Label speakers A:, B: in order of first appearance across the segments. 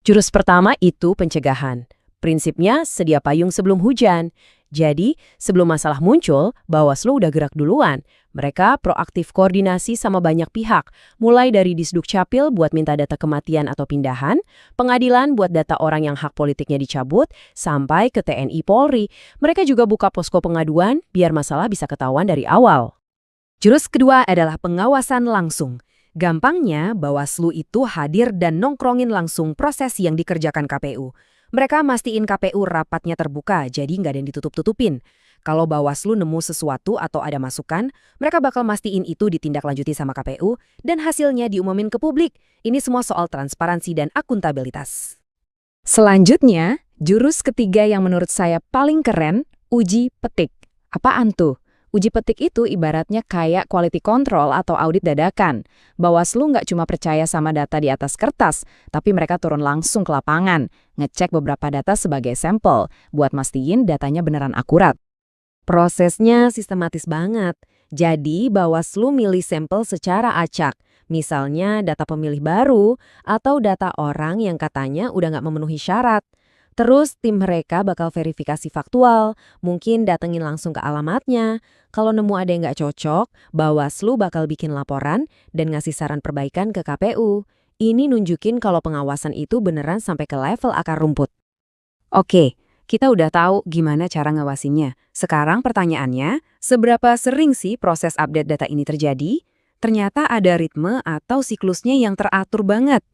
A: Jurus pertama itu pencegahan. Prinsipnya sedia payung sebelum hujan. Jadi, sebelum masalah muncul, Bawaslu udah gerak duluan. Mereka proaktif koordinasi sama banyak pihak, mulai dari Disduk Capil buat minta data kematian atau pindahan, pengadilan buat data orang yang hak politiknya dicabut, sampai ke TNI Polri. Mereka juga buka posko pengaduan biar masalah bisa ketahuan dari awal.
B: Jurus kedua adalah pengawasan langsung. Gampangnya, Bawaslu itu hadir dan nongkrongin langsung proses yang dikerjakan KPU. Mereka mastiin KPU rapatnya terbuka, jadi nggak ada yang ditutup-tutupin. Kalau Bawaslu nemu sesuatu atau ada masukan, mereka bakal mastiin itu ditindaklanjuti sama KPU dan hasilnya diumumin ke publik. Ini semua soal transparansi dan akuntabilitas. Selanjutnya, jurus ketiga yang menurut saya paling keren, uji petik. Apaan tuh? Uji petik itu ibaratnya kayak quality control atau audit dadakan. Bawaslu nggak cuma percaya sama data di atas kertas, tapi mereka turun langsung ke lapangan, ngecek beberapa data sebagai sampel, buat mastiin datanya beneran akurat. Prosesnya sistematis banget. Jadi, Bawaslu milih sampel secara acak. Misalnya data pemilih baru atau data orang yang katanya udah nggak memenuhi syarat. Terus tim mereka bakal verifikasi faktual, mungkin datengin langsung ke alamatnya. Kalau nemu ada yang nggak cocok, Bawaslu bakal bikin laporan dan ngasih saran perbaikan ke KPU. Ini nunjukin kalau pengawasan itu beneran sampai ke level akar rumput. Oke, kita udah tahu gimana cara ngawasinnya. Sekarang pertanyaannya, seberapa sering sih proses update data ini terjadi? Ternyata ada ritme atau siklusnya yang teratur banget.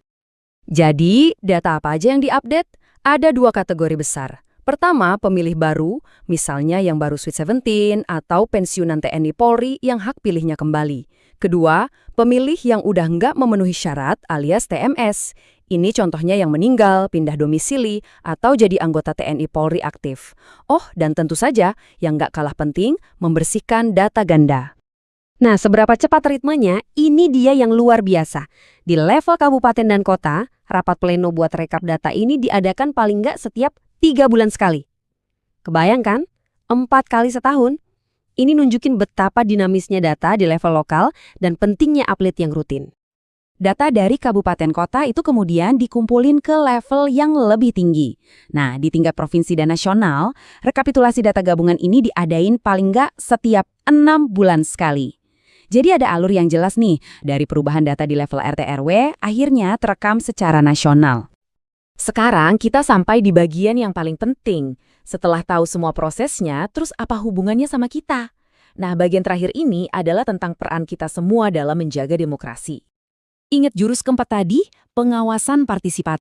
B: Jadi, data apa aja yang diupdate? Ada dua kategori besar. Pertama, pemilih baru, misalnya yang baru Sweet 17 atau pensiunan TNI Polri yang hak pilihnya kembali. Kedua, pemilih yang udah nggak memenuhi syarat alias TMS. Ini contohnya yang meninggal, pindah domisili, atau jadi anggota TNI Polri aktif. Oh, dan tentu saja, yang nggak kalah penting, membersihkan data ganda. Nah, seberapa cepat ritmenya, ini dia yang luar biasa. Di level kabupaten dan kota, rapat pleno buat rekap data ini diadakan paling nggak setiap 3 bulan sekali. Kebayang kan? 4 kali setahun. Ini nunjukin betapa dinamisnya data di level lokal dan pentingnya update yang rutin. Data dari kabupaten kota itu kemudian dikumpulin ke level yang lebih tinggi. Nah, di tingkat provinsi dan nasional, rekapitulasi data gabungan ini diadain paling nggak setiap 6 bulan sekali. Jadi ada alur yang jelas nih, dari perubahan data di level RT/RW, akhirnya terekam secara nasional. Sekarang kita sampai di bagian yang paling penting. Setelah tahu semua prosesnya, terus apa hubungannya sama kita? Nah, bagian terakhir ini adalah tentang peran kita semua dalam menjaga demokrasi. Ingat jurus keempat tadi, pengawasan partisipatif.